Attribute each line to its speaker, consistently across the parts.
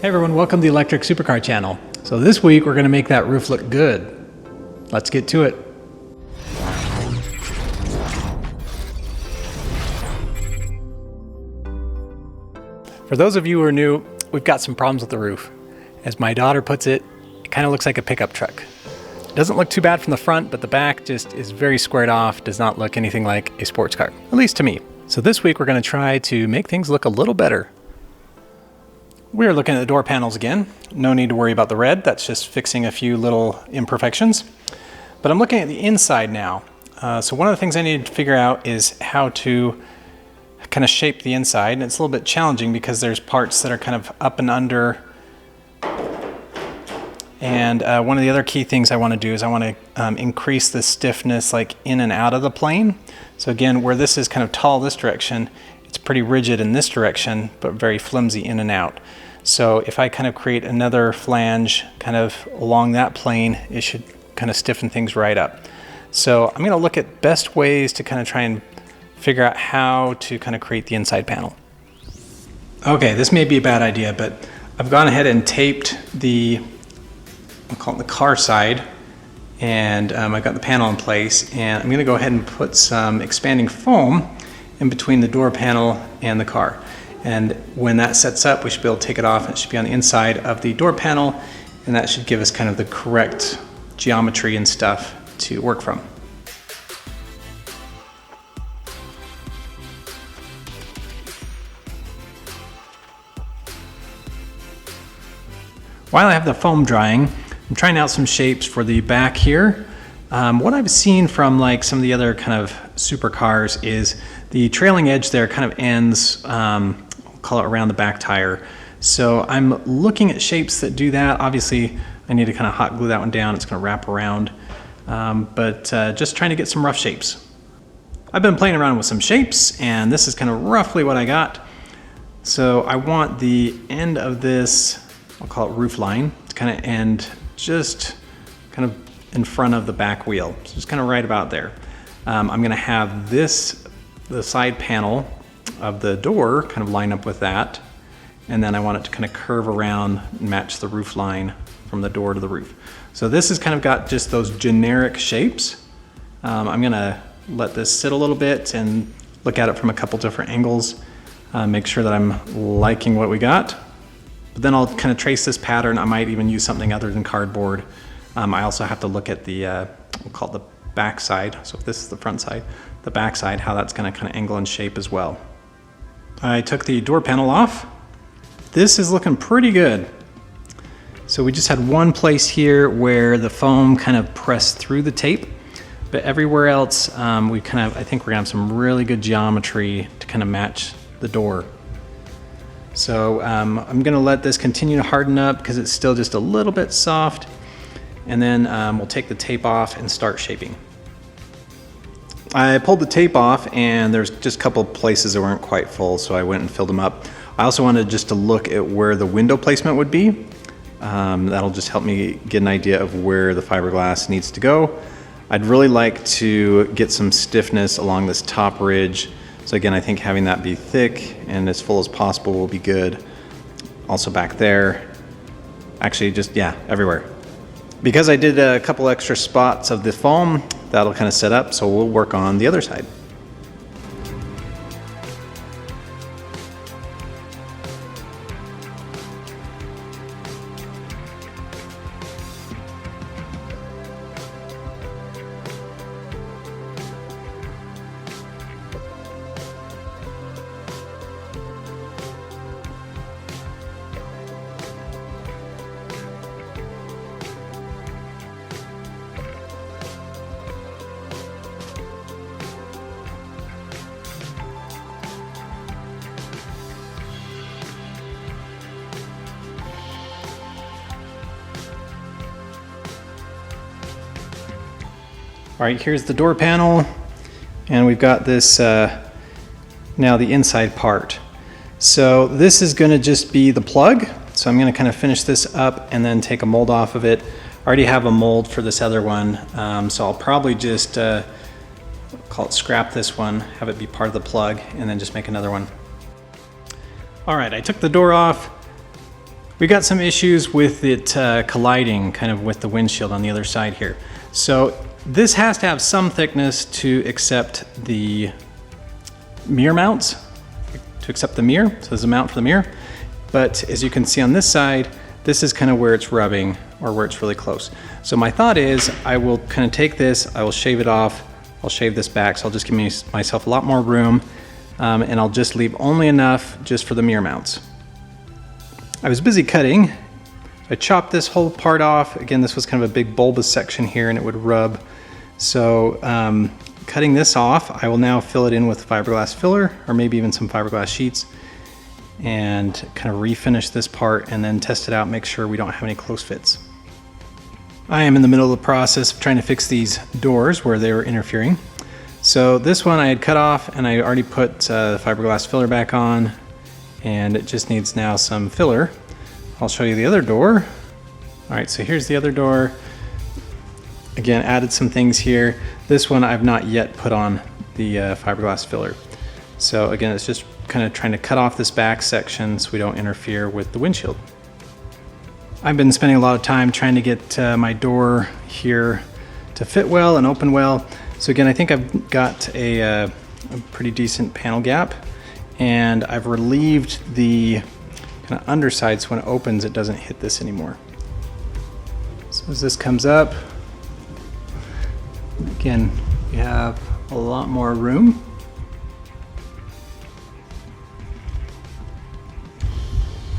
Speaker 1: Hey everyone, welcome to the Electric Supercar channel. So this week we're going to make that roof look good. Let's get to it. For those of you who are new, we've got some problems with the roof. As my daughter puts it, it kind of looks like a pickup truck. It doesn't look too bad from the front, but the back just is very squared off, does not look anything like a sports car, at least to me. So this week we're going to try to make things look a little better. We're looking at the door panels again. No need to worry about the red. That's just fixing a few little imperfections. But I'm looking at the inside now. So one of the things I need to figure out is how to kind of shape the inside. And it's a little bit challenging because there's parts that are kind of up and under. And one of the other key things I want to do is I want to increase the stiffness like in and out of the plane. So again, where this is kind of tall this direction, it's pretty rigid in this direction, but very flimsy in and out. So if I kind of create another flange kind of along that plane, it should kind of stiffen things right up. So I'm going to look at best ways to kind of try and figure out how to kind of create the inside panel. Okay, this may be a bad idea, but I've gone ahead and taped the, I'll call it the car side, and I've got the panel in place, and I'm going to go ahead and put some expanding foam in between the door panel and the car. And when that sets up, we should be able to take it off. It should be on the inside of the door panel, and that should give us kind of the correct geometry and stuff to work from. While I have the foam drying, I'm trying out some shapes for the back here. What I've seen from like some of the other kind of supercars is the trailing edge there kind of ends, call it around the back tire. So I'm looking at shapes that do that. Obviously, I need to kind of hot glue that one down. It's going to wrap around, but just trying to get some rough shapes. I've been playing around with some shapes, and this is kind of roughly what I got. So I want the end of this, I'll call it roof line, to kind of end just kind of in front of the back wheel. So just kind of right about there. I'm going to have this, the side panel of the door kind of line up with that, and then I want it to kind of curve around and match the roof line from the door to the roof. So this has kind of got just those generic shapes. I'm going to let this sit a little bit and look at it from a couple different angles, make sure that I'm liking what we got. But then I'll kind of trace this pattern. I might even use something other than cardboard. I also have to look at the, we'll call it the back side. So if this is the front side, the back side, how that's going to kind of angle and shape as well. I took the door panel off. This is looking pretty good. So we just had one place here where the foam kind of pressed through the tape, but everywhere else we kind of, I think we're gonna have some really good geometry to kind of match the door. So I'm gonna let this continue to harden up because it's still just a little bit soft, and then we'll take the tape off and start shaping. I pulled the tape off and there's just a couple places that weren't quite full, so I went and filled them up. I also wanted just to look at where the window placement would be. That'll just help me get an idea of where the fiberglass needs to go. I'd really like to get some stiffness along this top ridge. So again, I think having that be thick and as full as possible will be good. Also back there, actually just, yeah, everywhere. Because I did a couple extra spots of the foam, that'll kind of set up, so we'll work on the other side. All right, here's the door panel, and we've got this now the inside part. So this is gonna just be the plug. So I'm gonna kind of finish this up and then take a mold off of it. I already have a mold for this other one, so I'll probably just call it scrap this one, have it be part of the plug, and then just make another one. All right, I took the door off. We got some issues with it colliding kind of with the windshield on the other side here. So this has to have some thickness to accept the mirror mounts, to accept the mirror. So there's a mount for the mirror. But as you can see on this side, this is kind of where it's rubbing or where it's really close. So my thought is I will kind of take this, I will shave it off, I'll shave this back, so I'll just give myself a lot more room, and I'll just leave only enough just for the mirror mounts. I was busy cutting. I chopped this whole part off. Again, this was kind of a big bulbous section here and it would rub. So cutting this off, I will now fill it in with fiberglass filler or maybe even some fiberglass sheets and kind of refinish this part and then test it out, make sure we don't have any close fits. I am in the middle of the process of trying to fix these doors where they were interfering. So this one I had cut off and I already put fiberglass filler back on, and it just needs now some filler. I'll show you the other door. All right, so here's the other door. Again, added some things here. This one I've not yet put on the fiberglass filler. So again, it's just kind of trying to cut off this back section so we don't interfere with the windshield. I've been spending a lot of time trying to get my door here to fit well and open well. So again, I think I've got a pretty decent panel gap, and I've relieved the kind of underside so when it opens it doesn't hit this anymore. So as this comes up, again, we have a lot more room.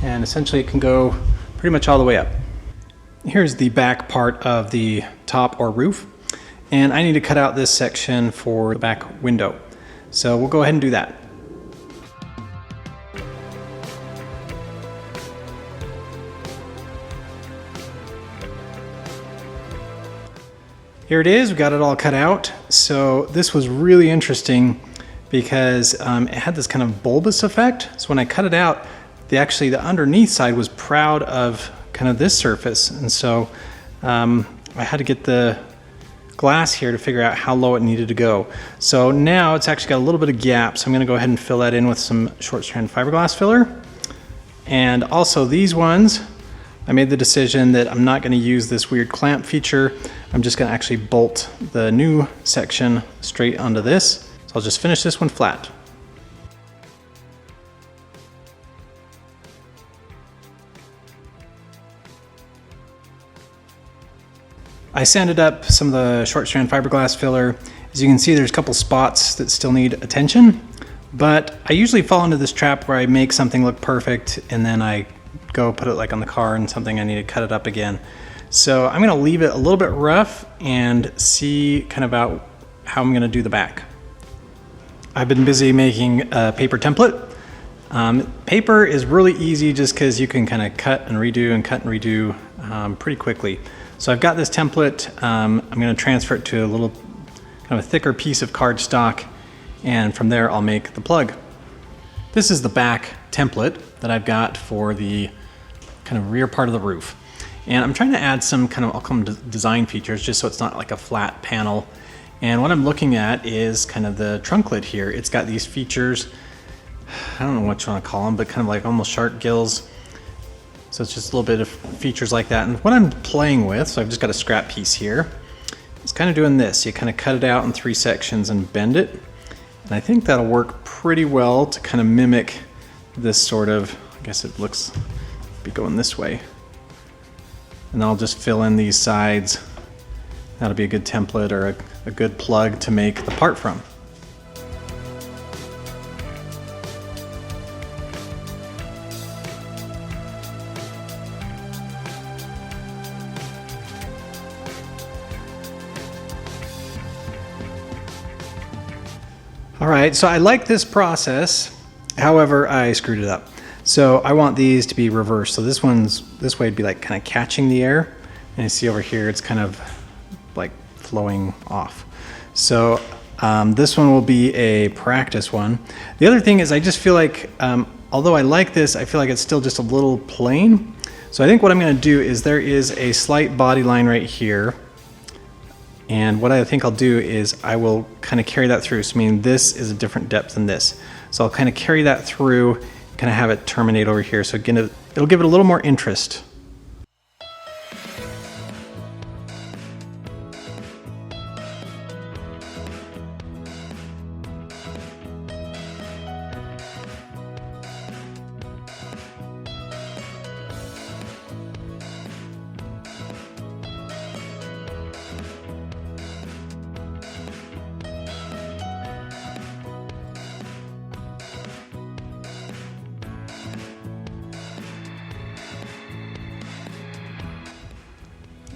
Speaker 1: And essentially it can go pretty much all the way up. Here's the back part of the top or roof, and I need to cut out this section for the back window. So we'll go ahead and do that. Here it is, we got it all cut out. So this was really interesting because it had this kind of bulbous effect. So when I cut it out, the underneath side was proud of kind of this surface. And so I had to get the glass here to figure out how low it needed to go. So now it's actually got a little bit of gap. So I'm gonna go ahead and fill that in with some short strand fiberglass filler. And also these ones, I made the decision that I'm not gonna use this weird clamp feature. I'm just gonna actually bolt the new section straight onto this. So I'll just finish this one flat. I sanded up some of the short strand fiberglass filler. As you can see, there's a couple spots that still need attention, but I usually fall into this trap where I make something look perfect and then I go put it like on the car and something I need to cut it up again. So I'm gonna leave it a little bit rough and see kind of about how I'm gonna do the back. I've been busy making a paper template. Paper is really easy just because you can kind of cut and redo pretty quickly. So I've got this template. I'm gonna transfer it to a little kind of a thicker piece of cardstock, and from there I'll make the plug. This is the back template that I've got for the kind of rear part of the roof. And I'm trying to add some kind of, I'll call them design features, just so it's not like a flat panel. And what I'm looking at is kind of the trunk lid here. It's got these features, I don't know what you want to call them, but kind of like almost shark gills. So it's just a little bit of features like that. And what I'm playing with, so I've just got a scrap piece here, it's kind of doing this. You kind of cut it out in 3 sections and bend it. And I think that'll work pretty well to kind of mimic this sort of, I guess it looks, be going this way. And then I'll just fill in these sides. That'll be a good template or a good plug to make the part from. All right, so I like this process. However, I screwed it up. So I want these to be reversed. So this way it'd be like kind of catching the air. And you see over here, it's kind of like flowing off. So this one will be a practice one. The other thing is I just feel like, although I like this, I feel like it's still just a little plain. So I think what I'm gonna do is there is a slight body line right here. And what I think I'll do is I will kind of carry that through. So I mean, this is a different depth than this. So I'll kind of carry that through, kind of have it terminate over here. So again, it'll give it a little more interest.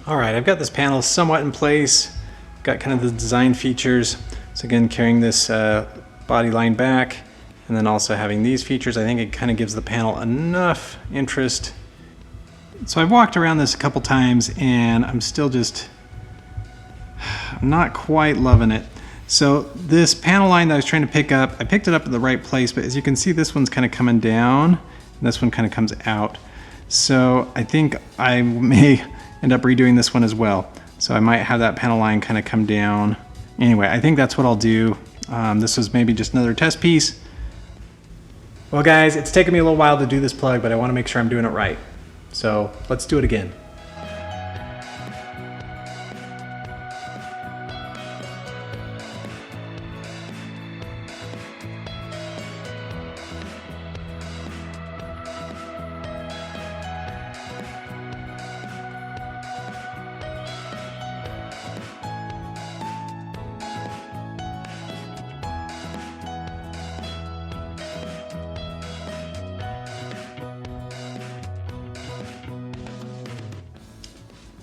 Speaker 1: All right, I've got this panel somewhat in place. Got kind of the design features. So again, carrying this body line back and then also having these features, I think it kind of gives the panel enough interest. So I've walked around this a couple times and I'm still just not quite loving it. So this panel line that I was trying to pick up, I picked it up at the right place, but as you can see, this one's kind of coming down and this one kind of comes out. So I think I may end up redoing this one as well. So I might have that panel line kind of come down. Anyway, I think that's what I'll do. This was maybe just another test piece. Well guys, it's taken me a little while to do this plug, but I want to make sure I'm doing it right. So let's do it again.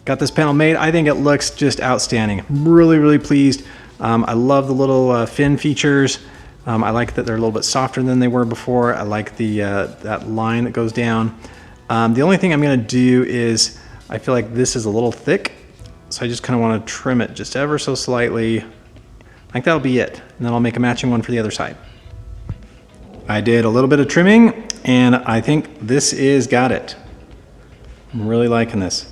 Speaker 1: Got this panel made. I think it looks just outstanding. I'm really, really pleased. I love the little fin features. I like that they're a little bit softer than they were before. I like the that line that goes down. The only thing I'm gonna do is, I feel like this is a little thick, so I just kind of want to trim it just ever so slightly. I think that'll be it. And then I'll make a matching one for the other side. I did a little bit of trimming and I think this is got it. I'm really liking this.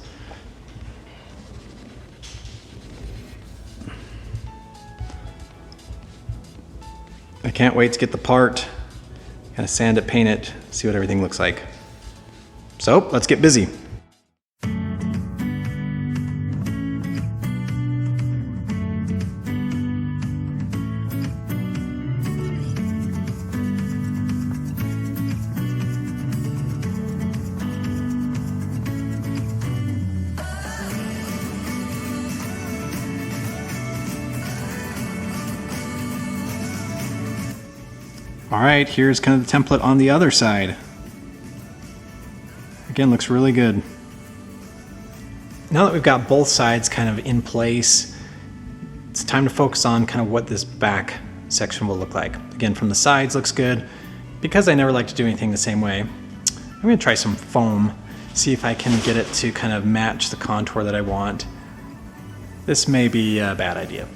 Speaker 1: I can't wait to get the part, kind of sand it, paint it, see what everything looks like. So let's get busy. All right, here's kind of the template on the other side. Again, looks really good. Now that we've got both sides kind of in place, it's time to focus on kind of what this back section will look like. Again, from the sides looks good. Because I never like to do anything the same way, I'm gonna try some foam, see if I can get it to kind of match the contour that I want. This may be a bad idea.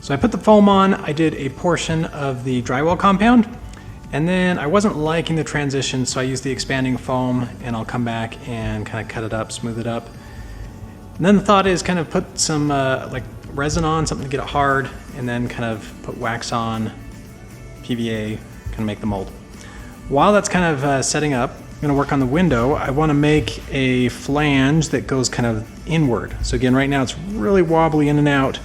Speaker 1: So I put the foam on, I did a portion of the drywall compound, and then I wasn't liking the transition, so I used the expanding foam, and I'll come back and kind of cut it up, smooth it up. And then the thought is kind of put some like resin on, something to get it hard, and then kind of put wax on, PVA, kind of make the mold. While that's kind of setting up, I'm gonna work on the window. I wanna make a flange that goes kind of inward. So again, right now it's really wobbly in and out.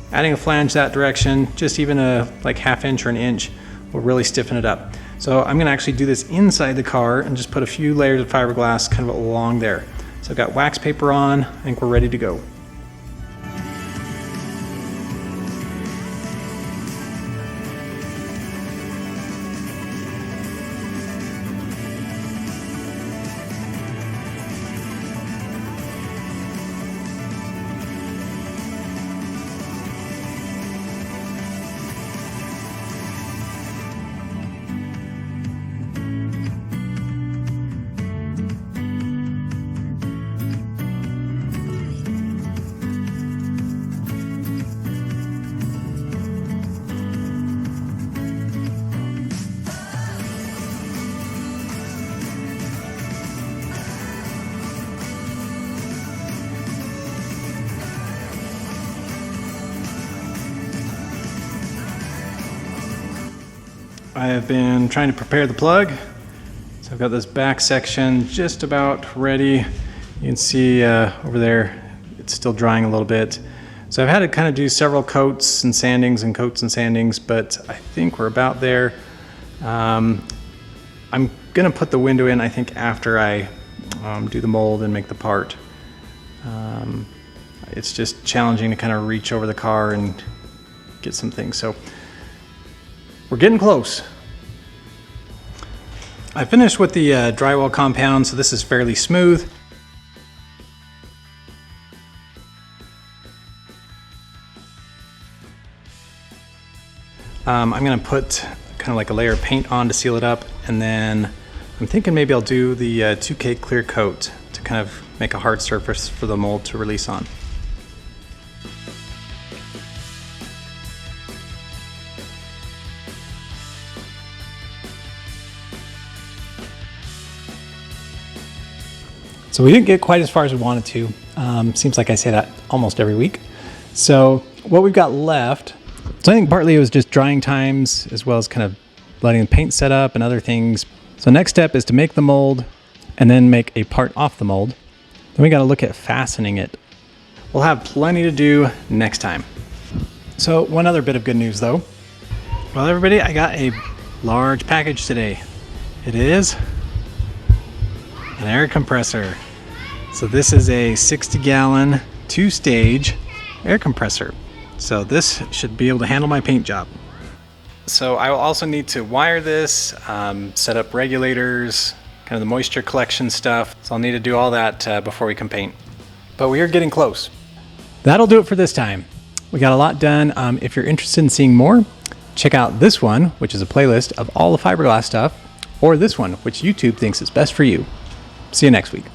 Speaker 1: Adding a flange that direction, just even a like ½ inch or an inch, will really stiffen it up. So I'm gonna actually do this inside the car and just put a few layers of fiberglass kind of along there. So I've got wax paper on, I think we're ready to go. I have been trying to prepare the plug. So I've got this back section just about ready. You can see over there, it's still drying a little bit. So I've had to kind of do several coats and sandings and coats and sandings, but I think we're about there. I'm gonna put the window in, I think, after I do the mold and make the part. It's just challenging to kind of reach over the car and get some things. So we're getting close. I finished with the drywall compound, so this is fairly smooth. I'm gonna put kind of like a layer of paint on to seal it up, and then I'm thinking maybe I'll do the 2K clear coat to kind of make a hard surface for the mold to release on. So we didn't get quite as far as we wanted to. Seems like I say that almost every week. So what we've got left, so I think partly it was just drying times as well as kind of letting the paint set up and other things. So next step is to make the mold and then make a part off the mold. Then we got to look at fastening it. We'll have plenty to do next time. So one other bit of good news though. Well, everybody, I got a large package today. It is an air compressor. So this is a 60-gallon, 2-stage air compressor. So this should be able to handle my paint job. So I will also need to wire this, set up regulators, kind of the moisture collection stuff. So I'll need to do all that before we can paint. But we are getting close. That'll do it for this time. We got a lot done. If you're interested in seeing more, check out this one, which is a playlist of all the fiberglass stuff, or this one, which YouTube thinks is best for you. See you next week.